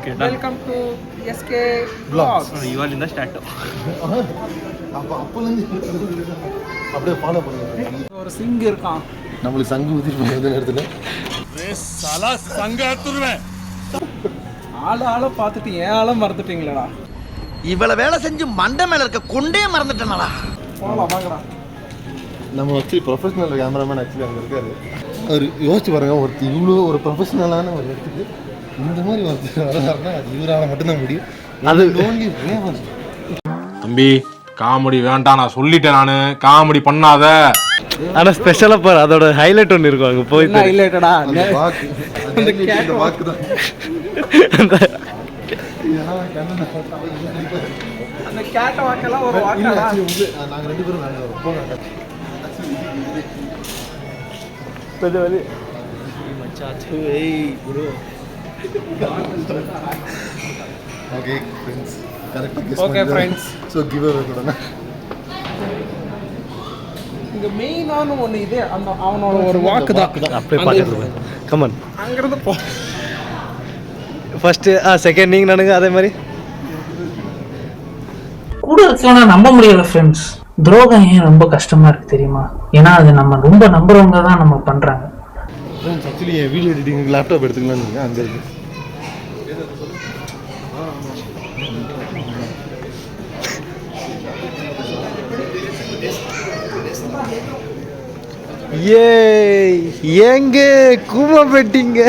Okay, done. Welcome to SK Vlogs. You are in the start. அப்படியே follow பண்ணுங்க. ஒரு sink இருக்கான். நம்மளுக்கு சங்கு ஊத்தி போகுது நேரத்துல. சாலா சங்க அத்துருவேன். ஆள பார்த்துட்டு ஏன் ஆள மறந்துட்டீங்களா? இவ்வளவு வேலை செஞ்சு மண்டை மேல இருக்க கொண்டே மறந்துட்டேனடா. போலாம் வாங்கடா. நம்ம ஆக்சுவலி ப்ரொஃபஷனல் கேமராமேன் ஆக்சுவலி அங்கே இருக்காரு. அவர் யோசிச்சு பாருங்க, இவ்வளோ ஒரு ப்ரொஃபஷனலான ஒரு இடத்துக்கு இந்த மாதிரி ஒருத்தர் வர்றாருன்னா அது இவரால் மட்டும்தான் முடியும். அது ஓன்லி தம்பி காமெடி வேண்டாம், நான் சொல்லிட்டேன். நான் காமெடி பண்ணாத. ஆனால் ஸ்பெஷலாக பாரு, அதோட ஹைலைட் ஒன்று இருக்கும். அங்கே போய் ஹைலைட்டடா அந்த வாக்கு அந்த வாக்கு தான் அந்த கேட்ட வாக்கெல்லாம் ஒரு வாக்கடா. நாங்கள் ரெண்டு பேரும் நாங்கள் போங்க கொஞ்சம் வலி மச்சாச்சு. ஏய் ப்ரோ. ஓகே ஃப்ரெண்ட்ஸ், கரெக்டாக guess okay friends, so give away கூட இங்கே மெயினான ஒன்று இதே அந்த அவனோட ஒரு வாக்கு தான். அப்படியே பார்க்குறது. கமன் அங்கிருந்து போ. ஃபர்ஸ்ட்டு செகண்ட் நீங்கள் நானுங்க அதே மாதிரி கூட இருக்கவனா நம்ப முடியல ஃப்ரெண்ட்ஸ். துரோகம் ஏன் ரொம்ப கஷ்டமா இருக்கு தெரியுமா? ஏன்னா அது நம்ம ரொம்ப நம்புறவங்க தான் நம்ம பண்றாங்க. ஃப்ரெண்ட்ஸ் ஆக்சுவலி என் வீடியோ எடிட்டிங் லேப்டாப் எடுத்துக்கலாம்னு நீங்கள் அங்கே இருக்கு. ஏங்க கூமா பெட்டிங்க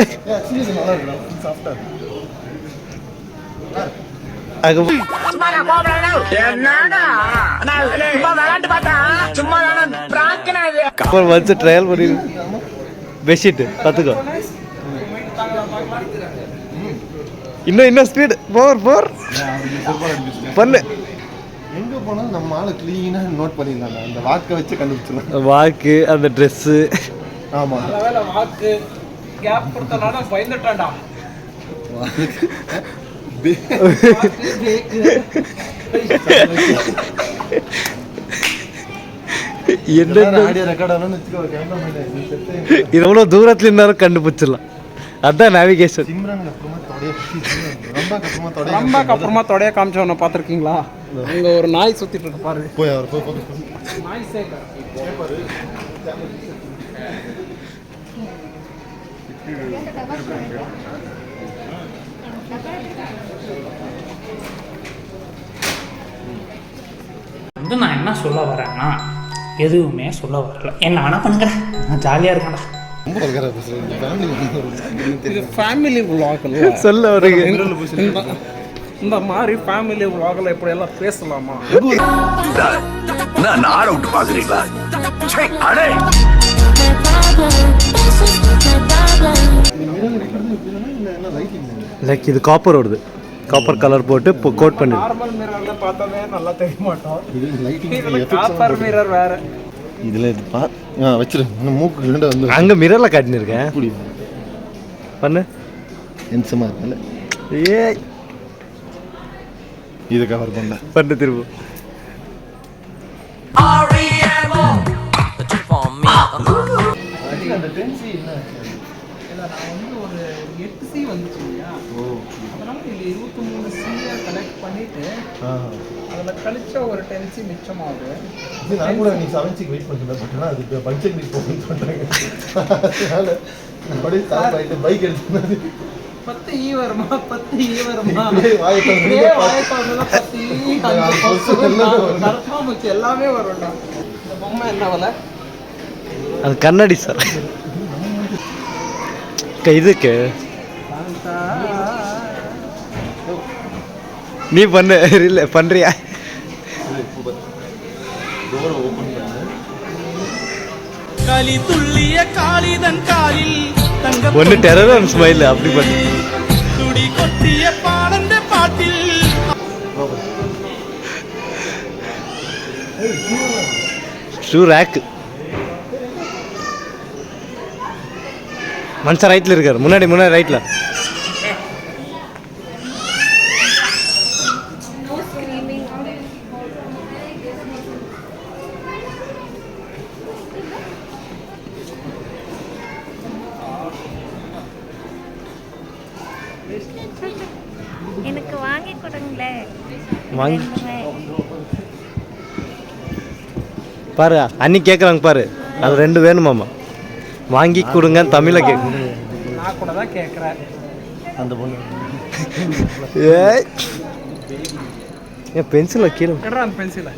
வச்சு ட்ரையல் பண்ணி பெட்ஷீட்டு பார்த்துக்கோ. இன்னும் ஸ்பீடு போர் பண்ணு. எங்கே போனாலும் நம்ம ஆளை க்ளீனாக நோட் பண்ணிடலாம். அந்த வாக்கை வச்சு கண்டுபிடிச்சிடலாம். வாக்கு அந்த ட்ரெஸ்ஸு. ஆமாம், வேலை வாக்கு கேப் கொடுத்தனால பயந்துட்டான்டா. எவ்வளோ தூரத்துல இருந்தாலும் கண்டுபிடிச்சிடலாம். அதான் நேவிகேஷன். ரொம்ப அப்புறமா தொடைய காமிச்சவனை பார்த்துருக்கீங்களா? அங்கே ஒரு நாய் சுற்றிட்டு இருக்கு பாரு. போய் அவர் போய் நாய் சேகர் வந்து நான் என்ன சொல்ல வரேன்னா எதுவுமே சொல்ல வரல. என்ன வேணா பண்ணுறேன், நான் ஜாலியாக இருக்கேன்டா. ரொம்ப வல்கரா பேசுகிறேன். இது ஃபேமிலி விலாக் சொல்ல வருங்க. இந்த மாதிரி ஃபேமிலி விலாகில் இப்படியெல்லாம் பேசலாமா? நான் ஆட விட்டு பார்க்குறீங்களா? லைக் இது காப்பர் வருது. காப்பர் கலர் போட்டு கோட் பண்ணி. நார்மல் மிரரில் பார்த்தாலே நல்லா தெரிய மாட்டோம். இது லைட்டிங் காப்பர் மிரர் வேற. இதில் இது வச்சிரு. மூக்கு ரெண்டு வந்து அங்கே மிரரில் காட்டினிருக்கேன். பண்ணு என்சமாக இருக்கல. ஏய் இதை கவர் பண்ணல. பண்ணு திரும்ப. அந்த டென்சி என்ன இல்லை, நான் வந்து ஒரு 8C வந்துச்சு இல்லையா? அதனால இல்லை 23 C கலெக்ட் பண்ணிட்டு அதில் கழிச்சா ஒரு 10C மிச்சமாகுது. நான் கூட நீ 7C வெயிட் பண்ணுறேன். பட் அது பட்ஜெட் நீ போகணும்னு சொல்கிறாங்க. அதனால அப்படியே ஸ்டார்ட் ஆகிட்டு பைக் எடுத்துனது 10E வருமா 10E வருமா வாய்ப்பு 10E கன்ஃபார்ம் எல்லாமே வரும்டா. இந்த பொம்மை என்ன விலை? அது கண்ணாடி சார். இதுக்கு நீ பண்ணு இல்லை பண்றியா? களி துள்ளிய காளிதன் காலில் தங்க ஒன்று டெரர் ஸ்மைல் அப்படி பண்ணு. துடி கொட்டிய பாடந்த பாட்டில் ஷூ ரேக்கு. மனுஷன் ரைட்டில் இருக்கார். முன்னாடி ரைட்டில். வாங்கி பாரு அன்னி கேட்குறாங்க பாரு, அது 2 வேணுமாம்மா, வாங்கி கொடுங்க தமிழை கேட்கு. நான் கூட தான் கேட்குறேன். அந்த பொண்ணு ஏய் என் பென்சிலை கீழே எட்ரா அந்த பென்சிலை.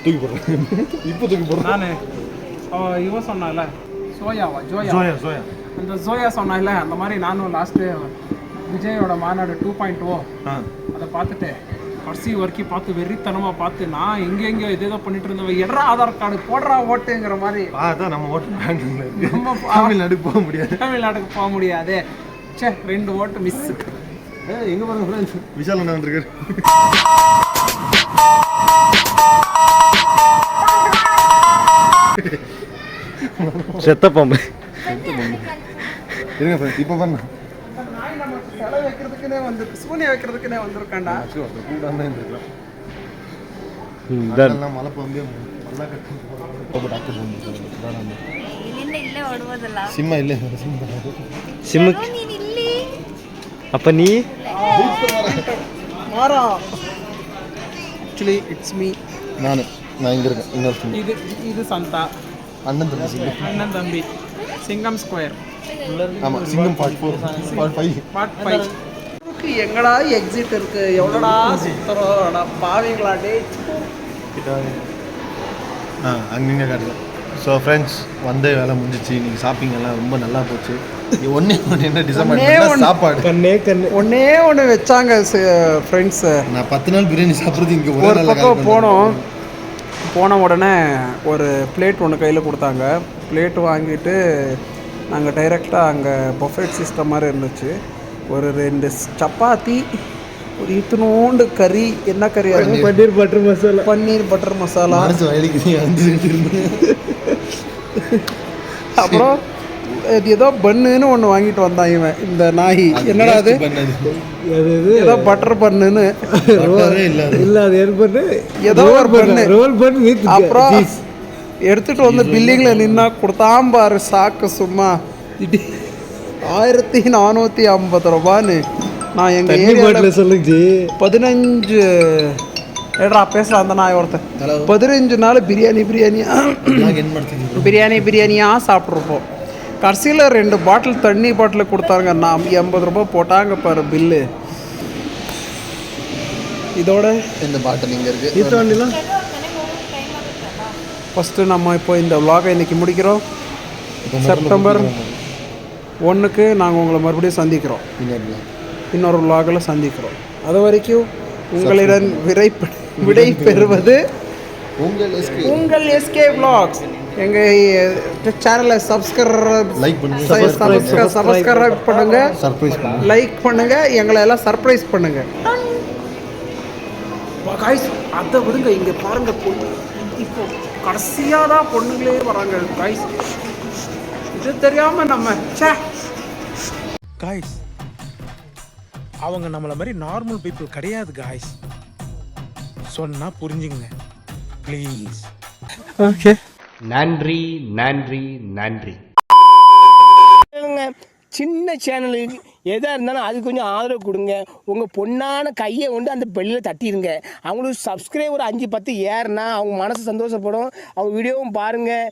தூக்கி போடுறேன். இப்போ தூக்கி போடுறேன். நான் இவன் சொன்னால ஜோயா அந்த ஜோயா சொன்னால அந்த மாதிரி நானும் லாஸ்ட்டு விஜயோட மாநாடு 2.0 அதை பார்த்துட்டு கடைசி வரைக்கும் பார்த்து வெறித்தனமாக பார்த்து நான் எங்கெங்கேயோ எதோ பண்ணிட்டு இருந்தவன் எட்ரா ஆதார் கார்டு போடுறா ஓட்டுங்கிற மாதிரி. அதான் நம்ம ஓட்டு நம்ம தமிழ்நாடுக்கு போக முடியாது. தமிழ்நாட்டுக்கு போக முடியாது. சே 2 ஓட்டு மிஸ். எங்கே பாருங்க ஃப்ரெண்ட்ஸ், விஷால் அண்ணா வந்திருக்காரு. செத்த பாம்பு. இருங்க ஃப்ரெண்ட்ஸ், இப்போ பண்ண நாய் நமக்கு செலவு வைக்கிறதுக்குன்னே வந்து சூனியம் வைக்கிறதுக்குன்னே வந்திருக்காண்டா. கூடாம இருந்திருக்கலாம். டன் மழை பாம்பே நல்லா கட்டு டாக்டர் சிம்மா இல்லை சிம்முக்கு அப்போ நீ மாறா. Actually it's me. நான் இங்கே இருக்கேன். இன்னொரு சிம் இது இது சந்தா அண்ணன் தம்பி சிங்கம். அண்ணன் தம்பி சிங்கம் ஸ்கொயர். ஆமாம், சிங்கம் பார்ட் 4 பார்ட் 5. எங்கடா எக்ஸிட் இருக்கு, எவ்வளோடா சுத்தரோடா பாவீங்களாடே. அங்கங்கே காட்டுறேன். ஸோ ஃப்ரெண்ட்ஸ், வந்த வேலை முடிஞ்சிச்சு. இன்னைக்கு ஷாப்பிங் எல்லாம் ரொம்ப நல்லா போச்சு. ஒன்று என்ன டிசப்பாயின்ட் சாப்பாடு ஒன்னே ஒன்று வச்சாங்க ஃப்ரெண்ட்ஸு. நான் 10 நாள் பிரியாணி சாப்பிட்றது இங்கே ஒரு பக்கம் போன உடனே ஒரு பிளேட் ஒன்று கையில் கொடுத்தாங்க. பிளேட் வாங்கிட்டு நாங்கள் டைரெக்டாக அங்கே பஃபெட் சிஸ்டம் மாதிரி இருந்துச்சு. ஒரு 2 சப்பாத்தி, ஒரு இத்தினோண்டு கறி. என்ன கறி அது? பன்னீர் பட்டர் மசாலா. அப்புறம் ஏதோ பன்னுன்னு ஒன்று வாங்கிட்டு வந்தான் இவன், இந்த நாய். என்னடா அது? ஏதோ பட்டர் பண்ணுன்னு ஏதோ ஒரு பண்ணு. அப்புறம் எடுத்துட்டு வந்து பில்லிங்ல நின்னா கொடுத்தான் பாரு சாக்கு. சும்மா 1450 ரூபான்னு. நான் எங்க ஏரியால சொல்லுச்சு 15 ஏடா பேசுகிறேன் அந்த நாய் ஒருத்தன். 15 நாள் பிரியாணியாக சாப்பிட்ருப்போம். கடைசியில் 2 பாட்டில் தண்ணி பாட்டில் கொடுத்தாங்க. நான் 80 ரூபா போட்டாங்க பாரு பில்லு. இதோட இந்த பாட்டில் இங்கே இருக்குது. ஃபஸ்ட்டு நம்ம இப்போ இந்த vlog-ஐ இன்றைக்கி முடிக்கிறோம். செப்டம்பர் 1க்கு நாங்கள் உங்களை மறுபடியும் சந்திக்கிறோம். இன்னொரு vlog-ல் சந்திக்கிறோம். அது வரைக்கும் உங்களிடம் விடை பெறுவது உங்கள் எஸ்கே vlogs. எங்கள் சேனலை சப்ஸ்கிரைப் பண்ணுங்க, லைக் பண்ணுங்க, எங்களை எல்லாம் சர்ப்ரைஸ் பண்ணுங்க. காய்ஸ் அதை விடுங்க, இங்கே பாருங்க பொண்ணு. இப்போ கடைசியாக தான் பொண்ணுங்களே வராங்க காய்ஸ். இது தெரியாமல் நம்ம காய்ஸ் அவங்க நம்மள மாதிரி நார்மல் பீப்புள் கிடையாது காய்ஸ். சொன்னா புரிஞ்சுங்க ப்ளீஸ். ஓகே, நன்றி நன்றி நன்றி. சின்ன சேனலுக்கு எதாக இருந்தாலும் அது கொஞ்சம் ஆதரவு கொடுங்க. உங்கள் பொண்ணான கையை கொண்டு அந்த பெல்லில் தட்டிடுங்க. அவங்களுக்கு சப்ஸ்கிரைபர் 5-10 ஏறுனா அவங்க மனசு சந்தோஷப்படும். அவங்க வீடியோவும் பாருங்கள்.